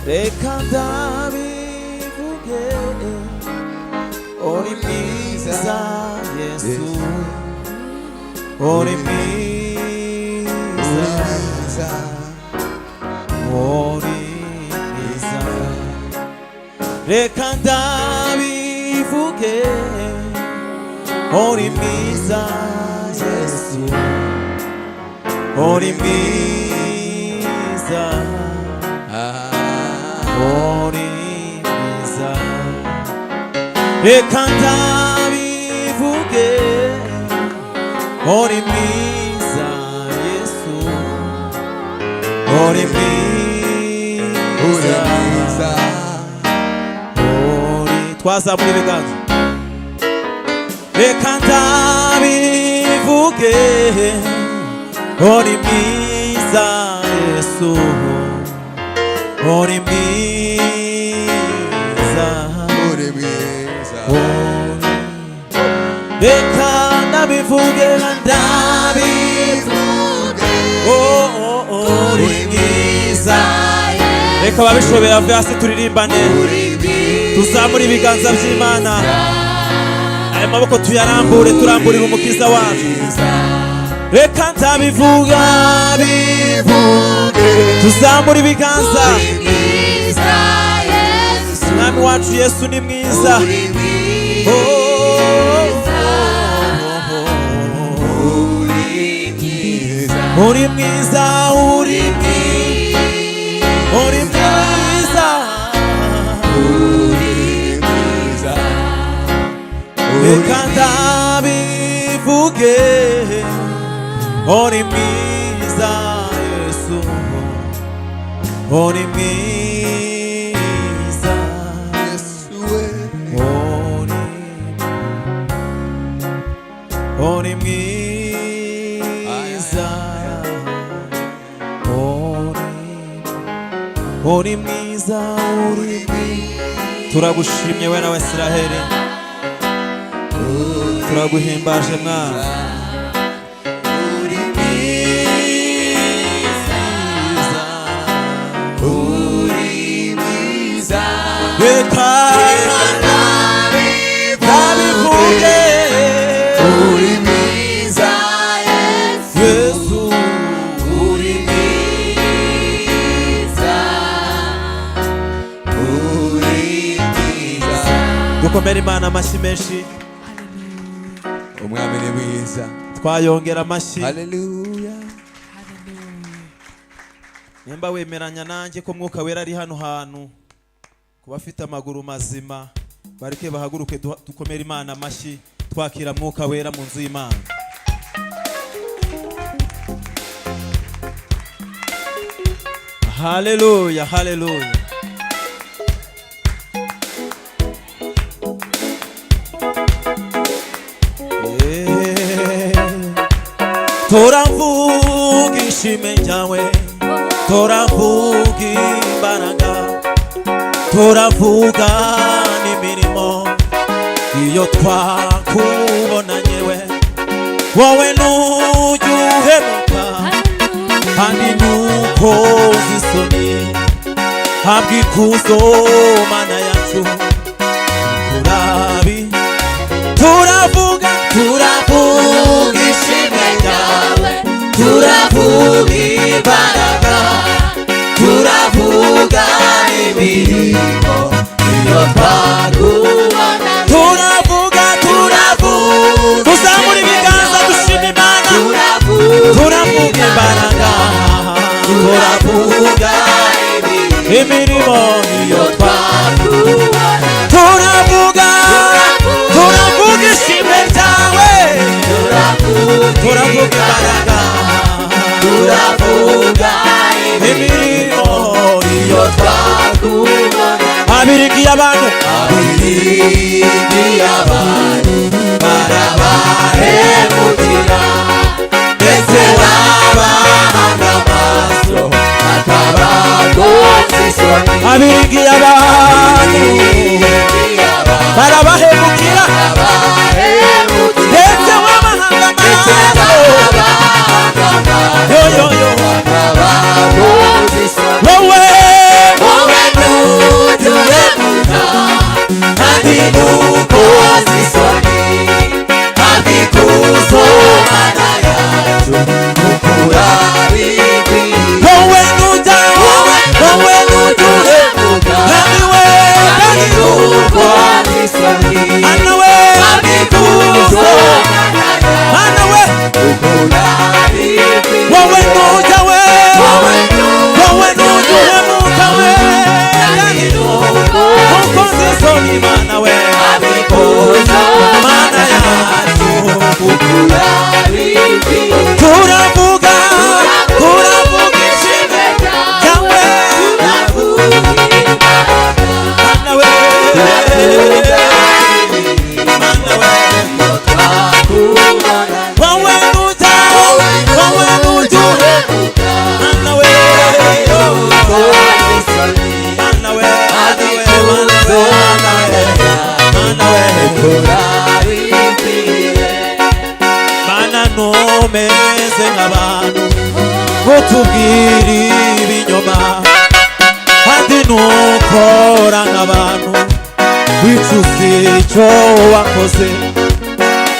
reka ndabivuge uri mwiza Yesu uri mwiza uri mwiza reka ndabivuge uri mwiza Yesu uri mwiza uri mwiza reka ndabivuge uri mwiza Yesu uri mwiza twazamura ibiganza reka ndabivuge uri mwiza Yesu uri mwiza reka ndabivuge uri mwiza reka babishoboye ave hasi turirimbane tuzamura ibiganza by'Imana aya maboko tuyarambure turamburira umukiza wacu reka ndabivuga tuzamura ibiganza mwami wacu Yesu ni mwiza uri mwiza uri mwiza reka ndabivuge uri mwiza Yesu uri mwiza uri mwiza uri mwiza turagushimye we na Israheli turaguhimbaje mwana reka ndabivuge uri mwiza Yesu uri mwiza dukomere Imana amashyi menshi umwami ni mwiza twayongera amashyi haleluya nimba wemeranya nanjye ko Mwuka Wera ari hano hantu kubafite amaguru mazima bareke bahaguruke dukomere Imana amashyi twakira Mwuka Wera mu nzu y'Imana haleluya haleluya toramvuga ishimwe ryawe toramvuga imbaraga toravuga n'imirimo iyo twakubonanye we wowe nujya uhemuka kandi ntukoze isoni habwa ikuzo Mana yacu turavuga ishimwe ryawe turavuga imbaraga turavuga imirimo iyo twakubona turavuga tuzamura ibiganza dushima Imana turavuga imbaraga turavuga imirimo iyo twakubona turavuga ishimwe ryawe turavuga imbaraga turavuga imirimo iyo twakubona abirigiye abantu barabahemukira ndetse babahanga amaso bakabakoza isoni abirigiye abantu barabahemukira ndetse babahanga amaso wowe utubwira ibinyoma kandi nukora nk'abantu wicuza icyo wakoze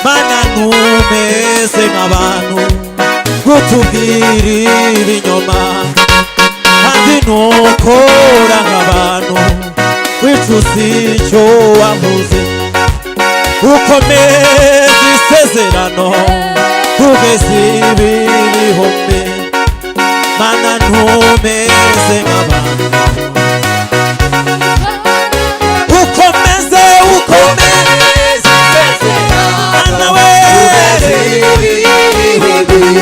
mana ntumeze nk'abantu utubwira ibinyoma kandi nukora nk'abantu wicuza icyo wakoze ukomeza isezerano ugeze ibihumbi mana ntumeze nk'abantu ukomeze mana we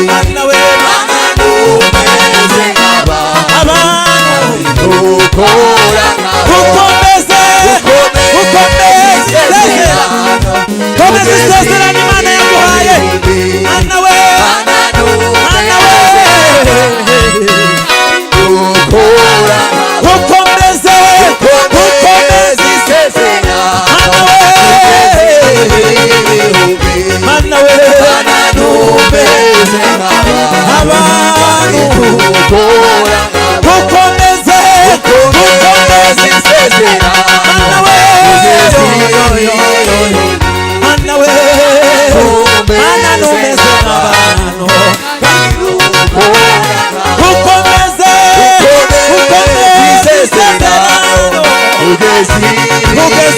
mana we mana ntumeze nk'abantu ukomeze isezerano Imana yaguhaye mana we ukomeze isezerano mana we abantu ukomeze isezerano mana we mana we mana ntumeze nk'abantu ukomeze isezerano ugeze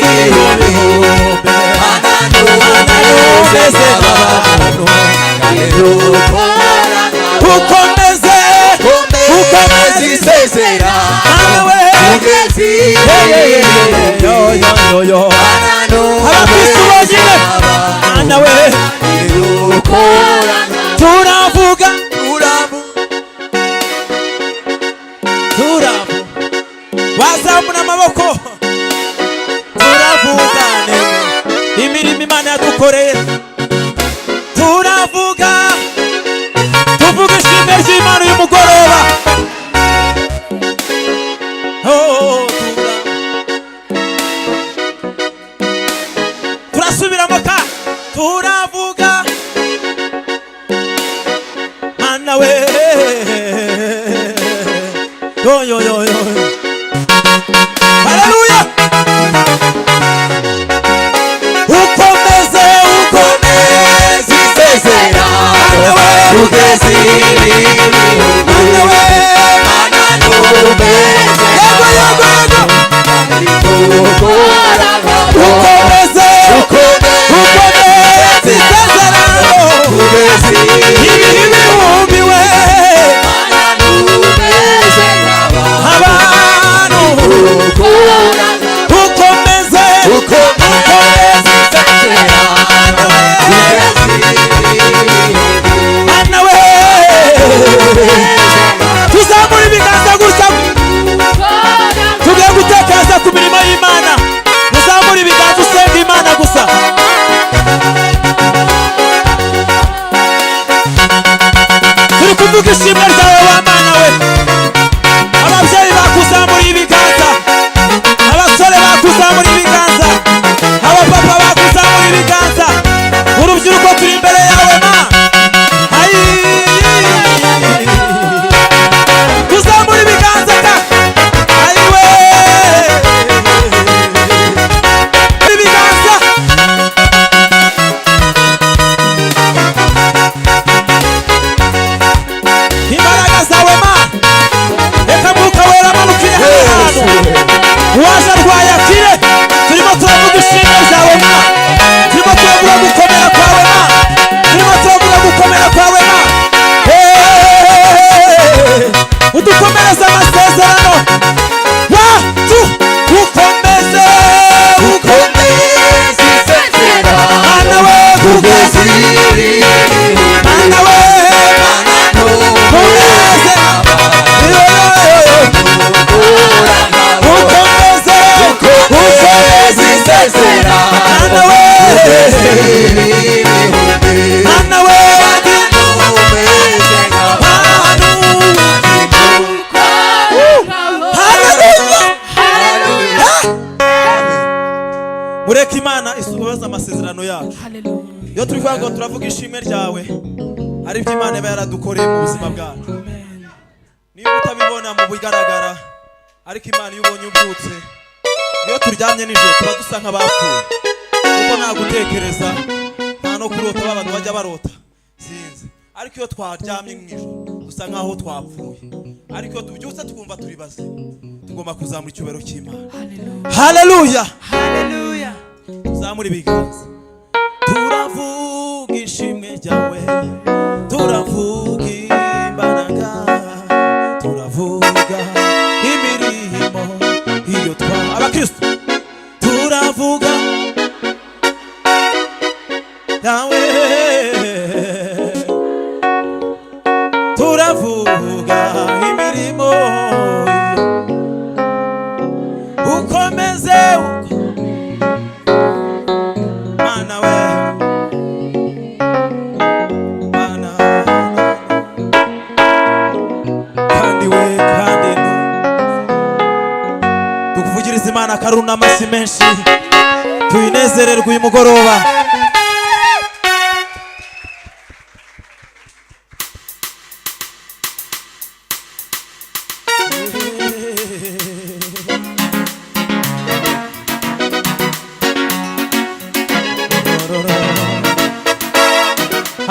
ibihumbi mana ntumeze nk'abantu ukomeze isezerano mana we abakristu bonyine mana we turavuga wazamura amaboko turavuga imirimo Imana yadukoreye tuvuga ishimwe ry'Imana uyu mugoroba turasubiramo ka turavuga mana we haleluya ukomeze isezerano ugeze mana we mana ntumeze ukomeze isezerano ugeze ibihumbi we abantu ukomeze mana we tuzamura ibiganza gusa tugiye gutekereza ku mirimo y'Imana muzamura ibiganza usenga Imana gusa turi kuvuga ishimwe ryawe wa mana we ababyeyi bakuzamuriye ibiganza abasore bakuzamuriye ibiganza abapapa bakuzamuriye ibiganza urubyiruko turi imbere yawe ma tuzamura ibiganza ka ayiwe ibiganza imbaraga zawe ma reka Mwuka Wera amanukire hano uwaje arwaye akire turimo turavuga ishimwe ryawe ma turimo turavuga gukomera kwawe ma turimo turavuga gukomera kwawe ma udukomereza amasezerano watu ukomeze isezerano mana we ugeze mana we ukomeze isezerano mana we mana we mureke Imana isubize amasezerano yacu iyo turi kuvuga ngo turavuga ishimwe ryawe hari ibyo Imana iba yaradukoreye mu buzima bwacu niba utabibona mu bigaragara ariko Imana iyo ubonye ubyutse iyo turyamye nijoro tuba dusa nk'abapfuye kuko nta gutekereza nta no kurota abantu bajya barota sinzi ariko iyo twaryamye mw'ijoro dusa nk'aho twapfuye ariko iyo tubyutse twumva turi bazima tugomba kuzamura icyubahiro cy'Imana. Haleluya haleluya. Zamura ibiganza turavuga ishimwe ryawe turavuga imbaraga turavuga imirimo iyo abakristo turavuga yawe turavuga imirimo ukomeze Mana we Mana kandi we kandi tukuvugiriza Imana karuna amasi menshi tuyinezererwe uyu mugoroba.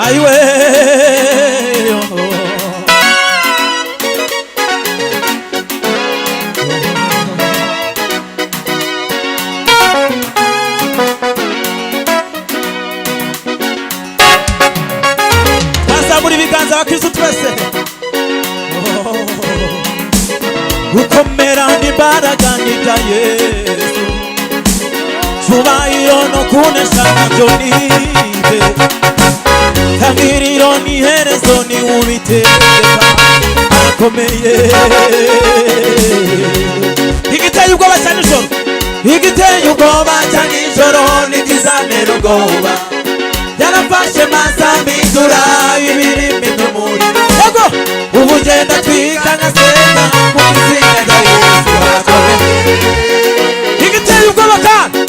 Aiwe Tazamura ibiganza abakristo twese gukomera n'imbaraga n'ibya Yesu cyubahiro no kunesha nabyo nibe tangiriro n'iherezo ni Uwiteka arakomeye. Igiteye ubwoba cya nijoro igiteye ubwoba cya nijoro ntigizanera ubwoba yarafashe maze amindura ibirimi n'umuriro yego ubu ugenda twika nka sena mu izina rya Yesu arakomeye. Igiteye ubwoba kandi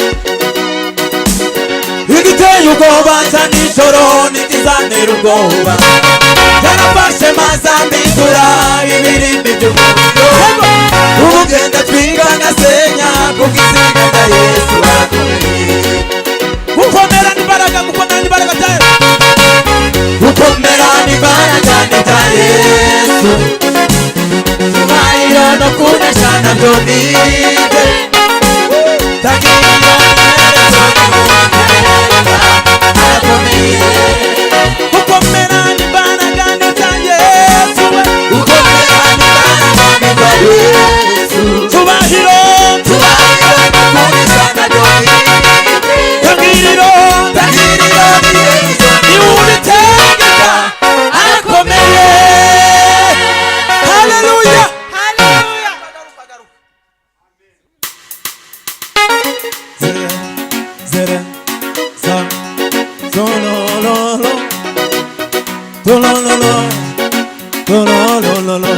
igiteye ubwoba cya nijoro ntigizanera ubwoba yarafashe maze amindura ibirimi by'umuriro ubu ugenda twika nka sena mu izina rya Yesu arakomeye. Gukomera n'imbaraga gukomera n'imbaraga bya Yesu gukomera n'imbaraga bya Yesu cyubahiro no kunesha nabyo nibe tangiriro n'iherezo arakomeye. Gukomera n'imbaraga bya Yesu gukomera n'imbaraga bya Yesu cyubahiro no kunesha nabyo nibe tangiriro ni Uwiteka arakomeye. Haleluya haleluya. Zere za zolololo zolololo zolololo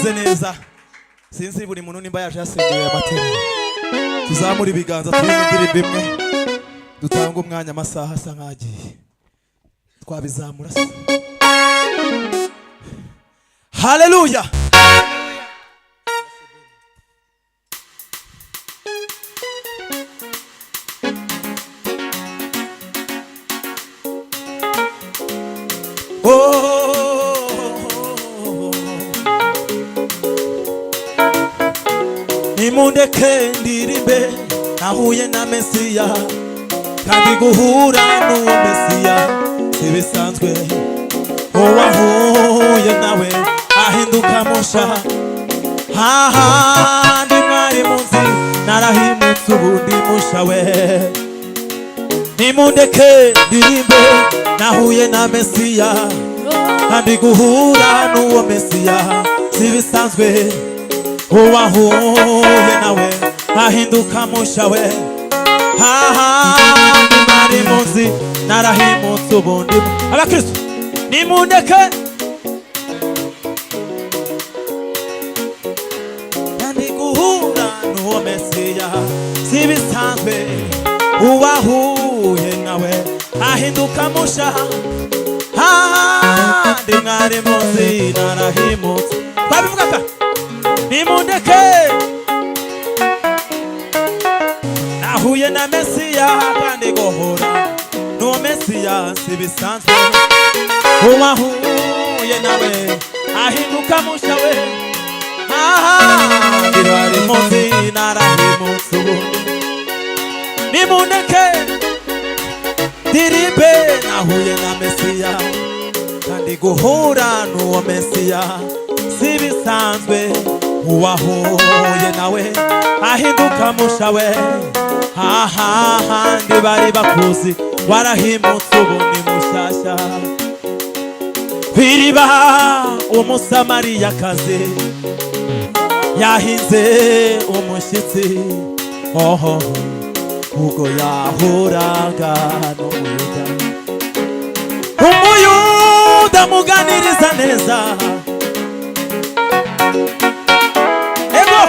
tumeze neza sinzi buri muntu nimba yaje yasengereye amateraniro tuzamura ibiganza turirimba indirimbo imwe dutanga umwanya amasaha asa nkagiye twabizamura se haleluya nimundeke ndirimbe nahuye na Mesiya kandi guhura n'uwo Mesiya sibisanzwe uwahuye nawe ahinduka musha hahandi mwari munsi narahimutse ubundi musha we nimundeke ndirimbe nahuye na Mesiya kandi guhura n'uwo Mesiya sibisanzwe uwahuye nawe ahinduka musha we hahandi mwari munsi narahimutse ubundi abakristo nimundeke kandi guhura n'uwo Mesiya sibisanzwe uwahuye nawe ahinduka musha hahandi mwari munsi narahimutse babivugaka nimundeke nahuye na Mesiya kandi guhura n'uwo Mesiya sibisanzwe uwahuye nawe ahinduka musha we ahandi mwari munsi narahimutse ubundi nimundeke ndirimbe nahuye na Mesiya kandi guhura n'uwo Mesiya sibisanzwe uwahuye nawe ahinduka musha we ahandi bari bakuzi warahimutse ubundi mushasha kw'iriba umusamariyakazi yahinze umushitsi ubwo yahuraga umuyuda muganiriza neza ego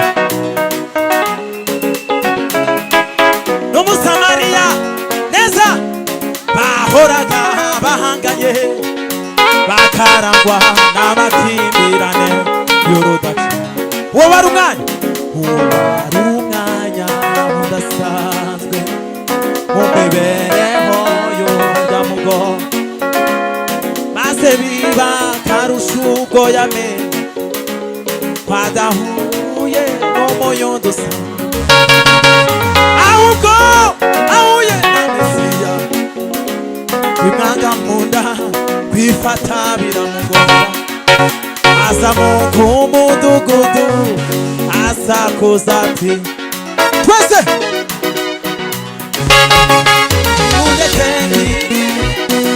n'umusamariya neza bahoraga bahanganye bakarangwa n'amakimbirane y'urudaca uwo wari umwanya udasanzwe mu mibereho y'umudamugo maze biba karusha ubwo yamenye twadahuye n'umuyuda usa ahubwo ahuye na Mesiya bimwanga munda kwifata biramugora aza mu kumudugudu asakuza ati twese nimundeke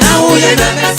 nahuye na Mesiya